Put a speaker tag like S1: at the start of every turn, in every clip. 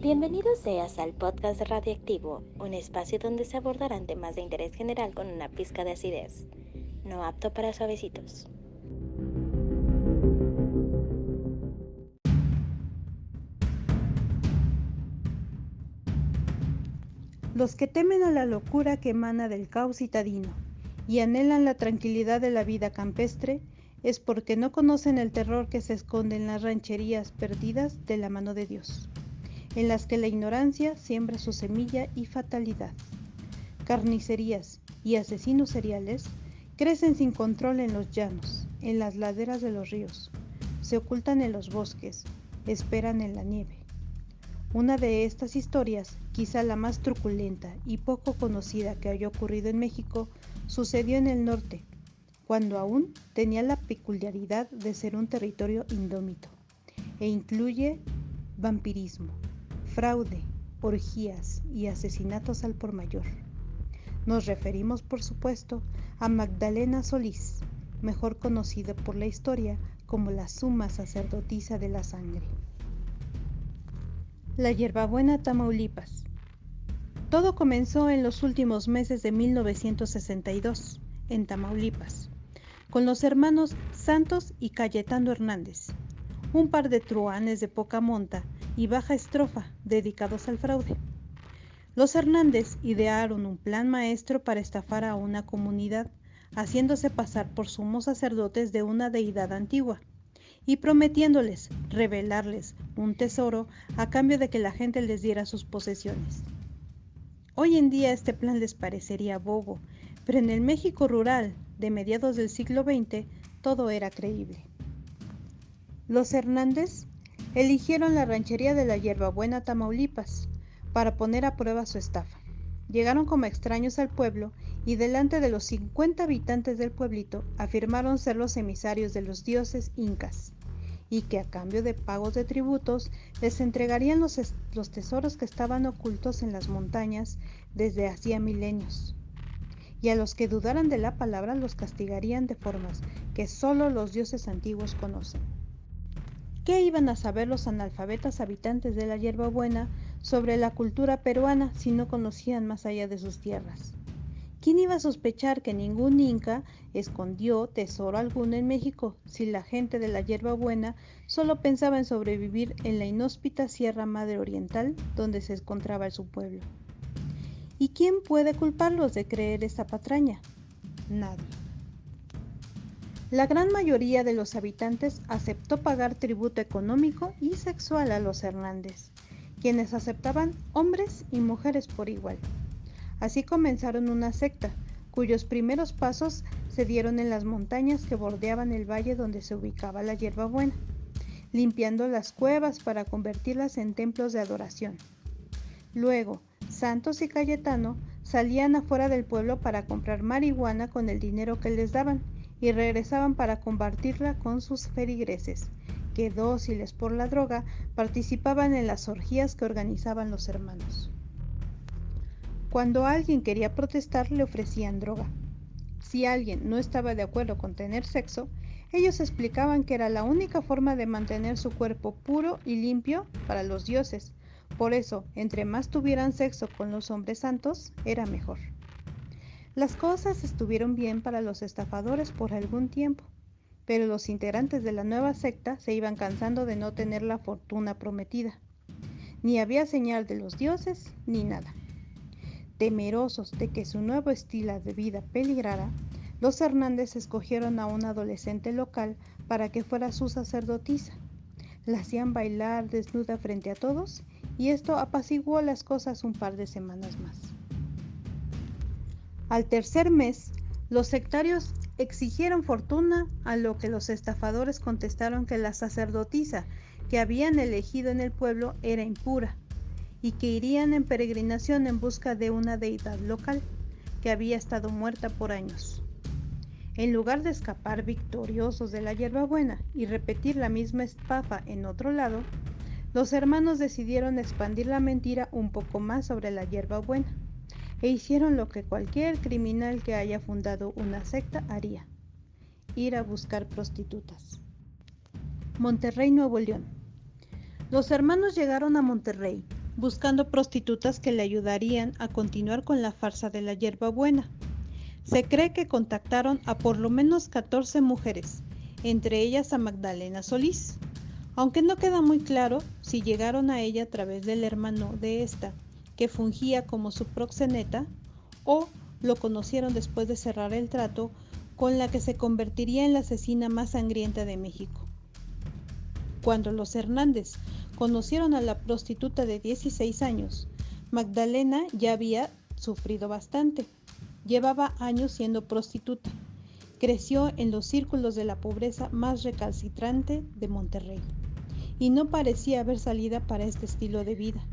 S1: Bienvenido seas al podcast Radioactivo, un espacio donde se abordarán temas de interés general con una pizca de acidez, no apto para suavecitos.
S2: Los que temen a la locura que emana del caos citadino y anhelan la tranquilidad de la vida campestre es porque no conocen el terror que se esconde en las rancherías perdidas de la mano de Dios, en las que la ignorancia siembra su semilla y fatalidad. Carnicerías y asesinos seriales crecen sin control en los llanos, en las laderas de los ríos, se ocultan en los bosques, esperan en la nieve. Una de estas historias, quizá la más truculenta y poco conocida que haya ocurrido en México, sucedió en el norte, cuando aún tenía la peculiaridad de ser un territorio indómito, e incluye vampirismo, fraude, orgías y asesinatos al por mayor. Nos referimos, por supuesto, a Magdalena Solís, mejor conocida por la historia como la suma sacerdotisa de la sangre. La Hierbabuena, Tamaulipas. Todo comenzó en los últimos meses de 1962, en Tamaulipas, con los hermanos Santos y Cayetano Hernández, un par de truhanes de poca monta y baja estrofa dedicados al fraude. Los Hernández idearon un plan maestro para estafar a una comunidad, haciéndose pasar por sumos sacerdotes de una deidad antigua y prometiéndoles revelarles un tesoro a cambio de que la gente les diera sus posesiones. Hoy en día este plan les parecería bobo, pero en el México rural de mediados del siglo XX todo era creíble. Los Hernández eligieron la ranchería de la Hierbabuena, Tamaulipas, para poner a prueba su estafa. Llegaron como extraños al pueblo y delante de los 50 habitantes del pueblito afirmaron ser los emisarios de los dioses incas y que a cambio de pagos de tributos les entregarían los tesoros que estaban ocultos en las montañas desde hacía milenios. Y a los que dudaran de la palabra los castigarían de formas que solo los dioses antiguos conocen. ¿Qué iban a saber los analfabetas habitantes de la Hierbabuena sobre la cultura peruana si no conocían más allá de sus tierras? ¿Quién iba a sospechar que ningún inca escondió tesoro alguno en México si la gente de la Hierbabuena solo pensaba en sobrevivir en la inhóspita Sierra Madre Oriental donde se encontraba su pueblo? ¿Y quién puede culparlos de creer esta patraña? Nadie. La gran mayoría de los habitantes aceptó pagar tributo económico y sexual a los Hernández, quienes aceptaban hombres y mujeres por igual. Así comenzaron una secta, cuyos primeros pasos se dieron en las montañas que bordeaban el valle donde se ubicaba la Hierbabuena, limpiando las cuevas para convertirlas en templos de adoración. Luego, Santos y Cayetano salían afuera del pueblo para comprar marihuana con el dinero que les daban y regresaban para compartirla con sus feligreses, que dóciles por la droga participaban en las orgías que organizaban los hermanos. Cuando alguien quería protestar, le ofrecían droga. Si alguien no estaba de acuerdo con tener sexo, ellos explicaban que era la única forma de mantener su cuerpo puro y limpio para los dioses. Por eso, entre más tuvieran sexo con los hombres santos, era mejor. Las cosas estuvieron bien para los estafadores por algún tiempo, pero los integrantes de la nueva secta se iban cansando de no tener la fortuna prometida. Ni había señal de los dioses, ni nada. Temerosos de que su nuevo estilo de vida peligrara, los Hernández escogieron a una adolescente local para que fuera su sacerdotisa. La hacían bailar desnuda frente a todos y esto apaciguó las cosas un par de semanas más. Al tercer mes, los sectarios exigieron fortuna, a lo que los estafadores contestaron que la sacerdotisa que habían elegido en el pueblo era impura y que irían en peregrinación en busca de una deidad local que había estado muerta por años. En lugar de escapar victoriosos de la Hierbabuena y repetir la misma estafa en otro lado, los hermanos decidieron expandir la mentira un poco más sobre la Hierbabuena e hicieron lo que cualquier criminal que haya fundado una secta haría: ir a buscar prostitutas. Monterrey, Nuevo León. Los hermanos llegaron a Monterrey buscando prostitutas que le ayudarían a continuar con la farsa de la hierbabuena. Se cree que contactaron a por lo menos 14 mujeres, entre ellas a Magdalena Solís, aunque no queda muy claro si llegaron a ella a través del hermano de esta, que fungía como su proxeneta, o lo conocieron después de cerrar el trato con la que se convertiría en la asesina más sangrienta de México. Cuando los Hernández conocieron a la prostituta de 16 años, Magdalena ya había sufrido bastante. Llevaba años siendo prostituta. Creció en los círculos de la pobreza más recalcitrante de Monterrey y no parecía haber salida para este estilo de vida.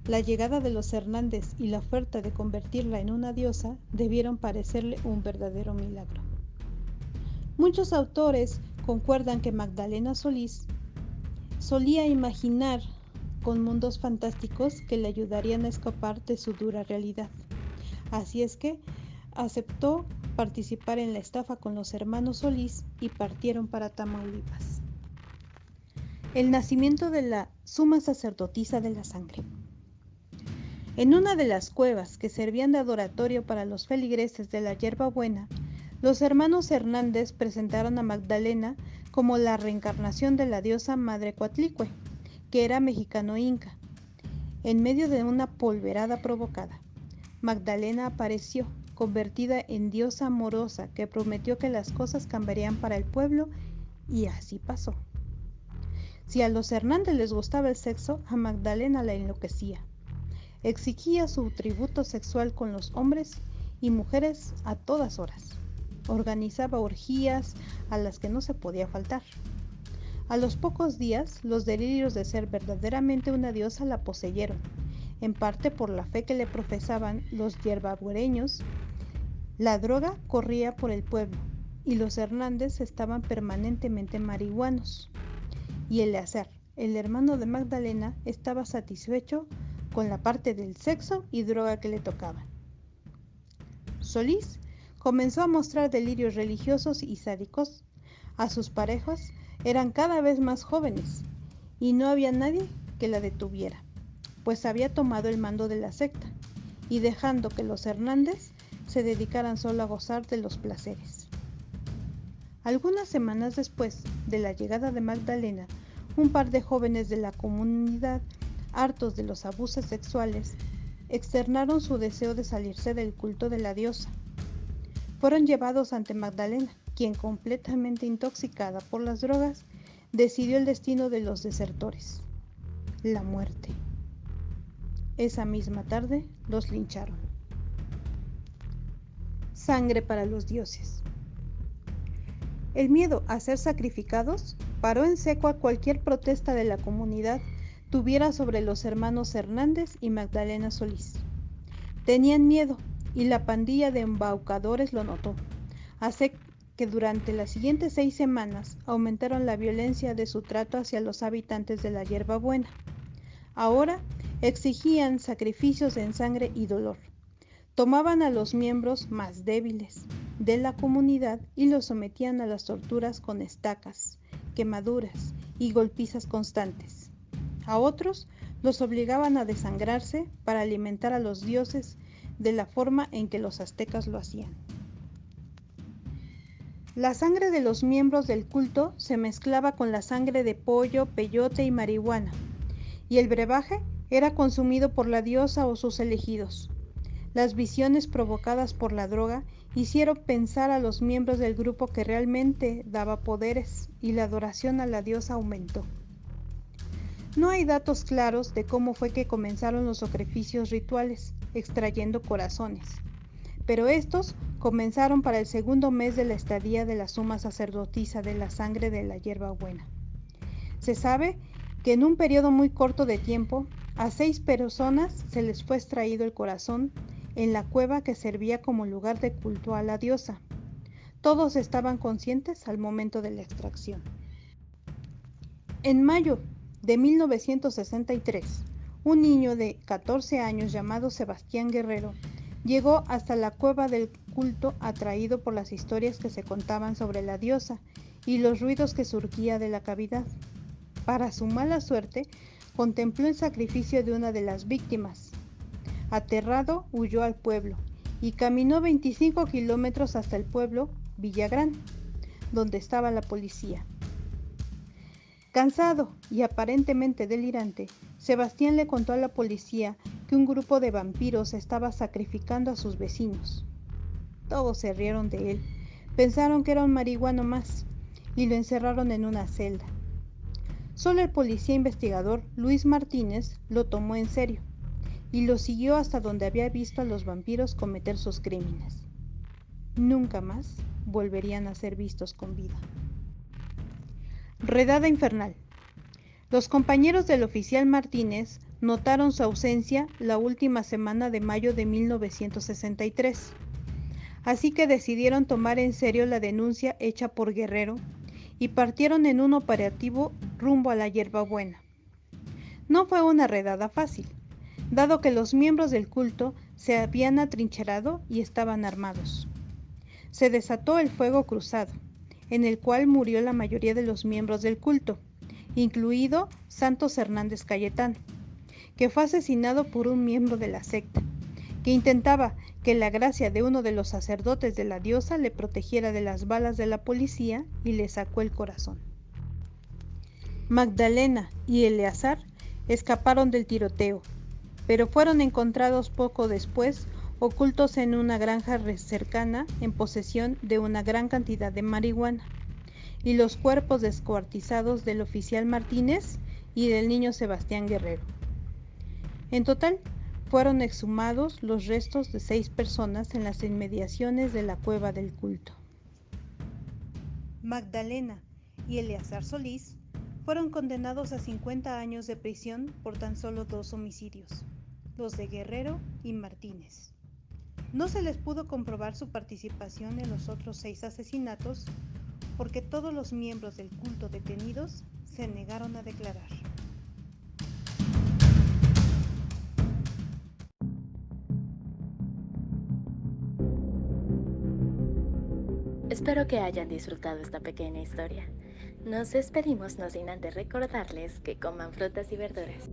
S2: La llegada de los Hernández y la oferta de convertirla en una diosa debieron parecerle un verdadero milagro. Muchos autores concuerdan que Magdalena Solís solía imaginar con mundos fantásticos que le ayudarían a escapar de su dura realidad. Así es que aceptó participar en la estafa con los hermanos Solís y partieron para Tamaulipas. El nacimiento de la suma sacerdotisa de la sangre. En una de las cuevas que servían de adoratorio para los feligreses de la hierbabuena, los hermanos Hernández presentaron a Magdalena como la reencarnación de la diosa Madre Coatlicue, que era mexicano-inca. En medio de una polverada provocada, Magdalena apareció, convertida en diosa amorosa que prometió que las cosas cambiarían para el pueblo, y así pasó. Si a los Hernández les gustaba el sexo, a Magdalena la enloquecía. Exigía su tributo sexual con los hombres y mujeres a todas horas. Organizaba orgías a las que no se podía faltar. A los pocos días, los delirios de ser verdaderamente una diosa la poseyeron, en parte por la fe que le profesaban los hierbabuereños. La droga corría por el pueblo y los Hernández estaban permanentemente marihuanos. Y Eleazar, el hermano de Magdalena, estaba satisfecho con la parte del sexo y droga que le tocaban. Solís comenzó a mostrar delirios religiosos y sádicos. A sus parejas eran cada vez más jóvenes y no había nadie que la detuviera, pues había tomado el mando de la secta y dejando que los Hernández se dedicaran solo a gozar de los placeres. Algunas semanas después de la llegada de Magdalena, un par de jóvenes de la comunidad, hartos de los abusos sexuales, externaron su deseo de salirse del culto de la diosa. Fueron llevados ante Magdalena, quien, completamente intoxicada por las drogas, decidió el destino de los desertores: la muerte. Esa misma tarde los lincharon. Sangre para los dioses. El miedo a ser sacrificados paró en seco a cualquier protesta de la comunidad tuviera sobre los hermanos Hernández y Magdalena Solís. Tenían miedo y la pandilla de embaucadores lo notó. Así que durante las siguientes 6 semanas aumentaron la violencia de su trato hacia los habitantes de la hierbabuena. Ahora exigían sacrificios en sangre y dolor. Tomaban a los miembros más débiles de la comunidad y los sometían a las torturas con estacas, quemaduras y golpizas constantes. A otros los obligaban a desangrarse para alimentar a los dioses de la forma en que los aztecas lo hacían. La sangre de los miembros del culto se mezclaba con la sangre de pollo, peyote y marihuana, y el brebaje era consumido por la diosa o sus elegidos. Las visiones provocadas por la droga hicieron pensar a los miembros del grupo que realmente daba poderes y la adoración a la diosa aumentó. No hay datos claros de cómo fue que comenzaron los sacrificios rituales, extrayendo corazones, pero estos comenzaron para el segundo mes de la estadía de la suma sacerdotisa de la sangre de la hierbabuena. Se sabe que en un periodo muy corto de tiempo, a 6 personas se les fue extraído el corazón en la cueva que servía como lugar de culto a la diosa. Todos estaban conscientes al momento de la extracción. En mayo de 1963, un niño de 14 años llamado Sebastián Guerrero llegó hasta la cueva del culto atraído por las historias que se contaban sobre la diosa y los ruidos que surgía de la cavidad. Para su mala suerte, contempló el sacrificio de una de las víctimas. Aterrado, huyó al pueblo y caminó 25 kilómetros hasta el pueblo Villagrán, donde estaba la policía. Cansado y aparentemente delirante, Sebastián le contó a la policía que un grupo de vampiros estaba sacrificando a sus vecinos. Todos se rieron de él, pensaron que era un marihuano más y lo encerraron en una celda. Solo el policía investigador Luis Martínez lo tomó en serio y lo siguió hasta donde había visto a los vampiros cometer sus crímenes. Nunca más volverían a ser vistos con vida. Redada infernal. Los compañeros del oficial Martínez notaron su ausencia la última semana de mayo de 1963, así que decidieron tomar en serio la denuncia hecha por Guerrero y partieron en un operativo rumbo a la Hierbabuena. No fue una redada fácil, dado que los miembros del culto se habían atrincherado y estaban armados. Se desató el fuego cruzado, en el cual murió la mayoría de los miembros del culto, incluido Santos Hernández Cayetano, que fue asesinado por un miembro de la secta, que intentaba que la gracia de uno de los sacerdotes de la diosa le protegiera de las balas de la policía y le sacó el corazón. Magdalena y Eleazar escaparon del tiroteo, pero fueron encontrados poco después ocultos en una granja cercana en posesión de una gran cantidad de marihuana, y los cuerpos descuartizados del oficial Martínez y del niño Sebastián Guerrero. En total, fueron exhumados los restos de 6 personas en las inmediaciones de la cueva del culto. Magdalena y Eleazar Solís fueron condenados a 50 años de prisión por tan solo 2 homicidios, los de Guerrero y Martínez. No se les pudo comprobar su participación en los otros 6 asesinatos porque todos los miembros del culto detenidos se negaron a declarar.
S1: Espero que hayan disfrutado esta pequeña historia. Nos despedimos no sin antes recordarles que coman frutas y verduras.